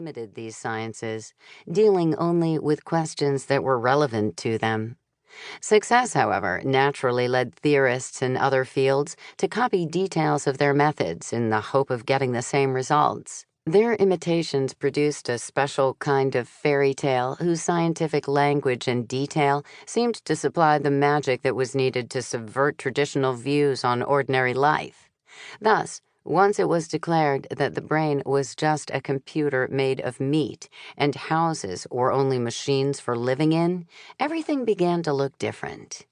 limited these sciences, dealing only with questions that were relevant to them. Success, however, naturally led theorists in other fields to copy details of their methods in the hope of getting the same results. Their imitations produced a special kind of fairy tale whose scientific language and detail seemed to supply the magic that was needed to subvert traditional views on ordinary life. Thus, once it was declared that the brain was just a computer made of meat and houses were only machines for living in, everything began to look different.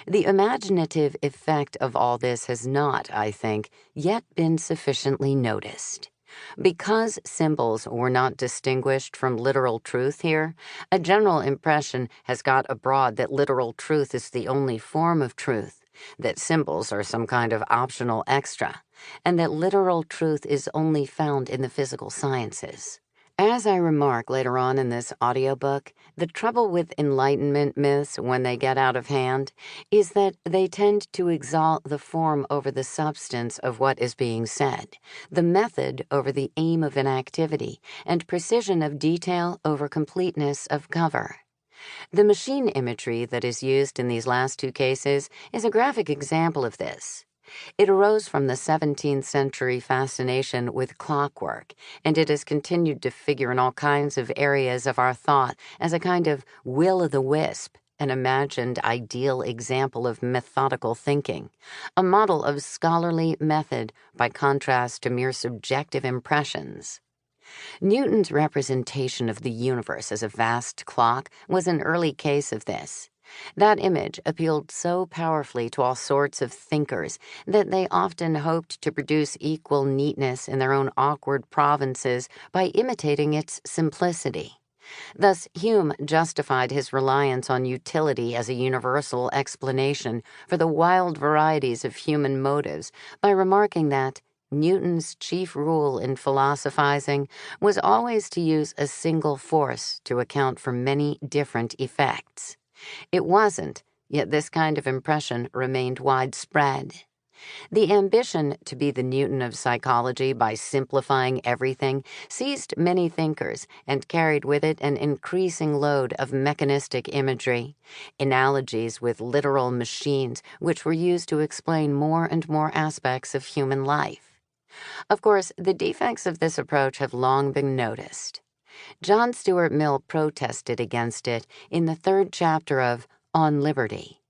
The imaginative effect of all this has not, I think, yet been sufficiently noticed. Because symbols were not distinguished from literal truth here, a general impression has got abroad that literal truth is the only form of truth, that symbols are some kind of optional extra, and that literal truth is only found in the physical sciences. As I remark later on in this audiobook, the trouble with Enlightenment myths when they get out of hand is that they tend to exalt the form over the substance of what is being said, the method over the aim of an activity, and precision of detail over completeness of cover. The machine imagery that is used in these last two cases is a graphic example of this. It arose from the 17th century fascination with clockwork, and it has continued to figure in all kinds of areas of our thought as a kind of will-o'-the-wisp, an imagined ideal example of methodical thinking, a model of scholarly method by contrast to mere subjective impressions. Newton's representation of the universe as a vast clock was an early case of this. That image appealed so powerfully to all sorts of thinkers that they often hoped to produce equal neatness in their own awkward provinces by imitating its simplicity. Thus, Hume justified his reliance on utility as a universal explanation for the wild varieties of human motives by remarking that Newton's chief rule in philosophizing was always to use a single force to account for many different effects. It wasn't, yet this kind of impression remained widespread. The ambition to be the Newton of psychology by simplifying everything seized many thinkers and carried with it an increasing load of mechanistic imagery, analogies with literal machines which were used to explain more and more aspects of human life. Of course, the defects of this approach have long been noticed. John Stuart Mill protested against it in the third chapter of On Liberty.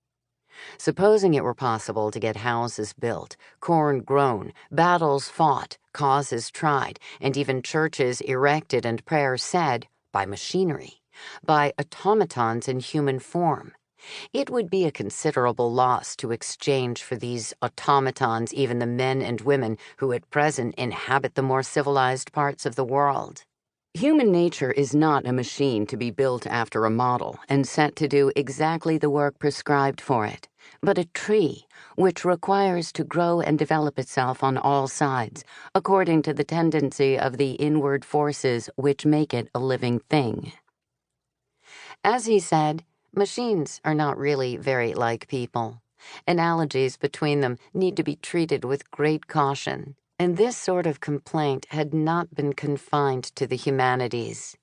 Supposing it were possible to get houses built, corn grown, battles fought, causes tried, and even churches erected and prayers said by machinery, by automatons in human form, it would be a considerable loss to exchange for these automatons even the men and women who at present inhabit the more civilized parts of the world. Human nature is not a machine to be built after a model and set to do exactly the work prescribed for it, but a tree which requires to grow and develop itself on all sides, according to the tendency of the inward forces which make it a living thing. As he said, machines are not really very like people. Analogies between them need to be treated with great caution. And this sort of complaint had not been confined to the humanities.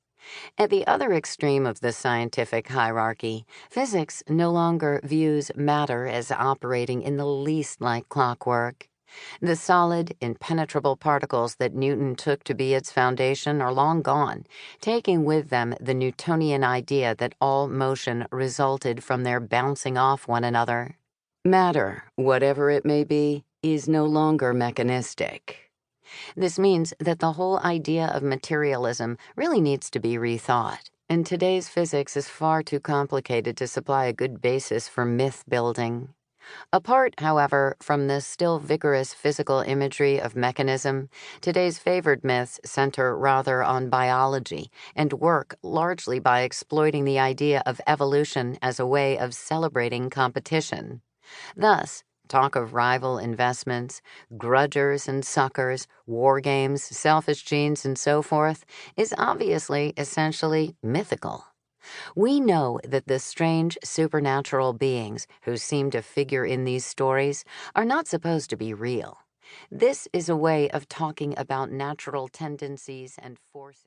At the other extreme of the scientific hierarchy, physics no longer views matter as operating in the least like clockwork. The solid, impenetrable particles that Newton took to be its foundation are long gone, taking with them the Newtonian idea that all motion resulted from their bouncing off one another. Matter, whatever it may be, is no longer mechanistic. This means that the whole idea of materialism really needs to be rethought, and today's physics is far too complicated to supply a good basis for myth building. Apart, however, from the still vigorous physical imagery of mechanism, today's favored myths center rather on biology and work largely by exploiting the idea of evolution as a way of celebrating competition. Thus, talk of rival investments, grudgers and suckers, war games, selfish genes, and so forth is obviously essentially mythical. We know that the strange supernatural beings who seem to figure in these stories are not supposed to be real. This is a way of talking about natural tendencies and forces.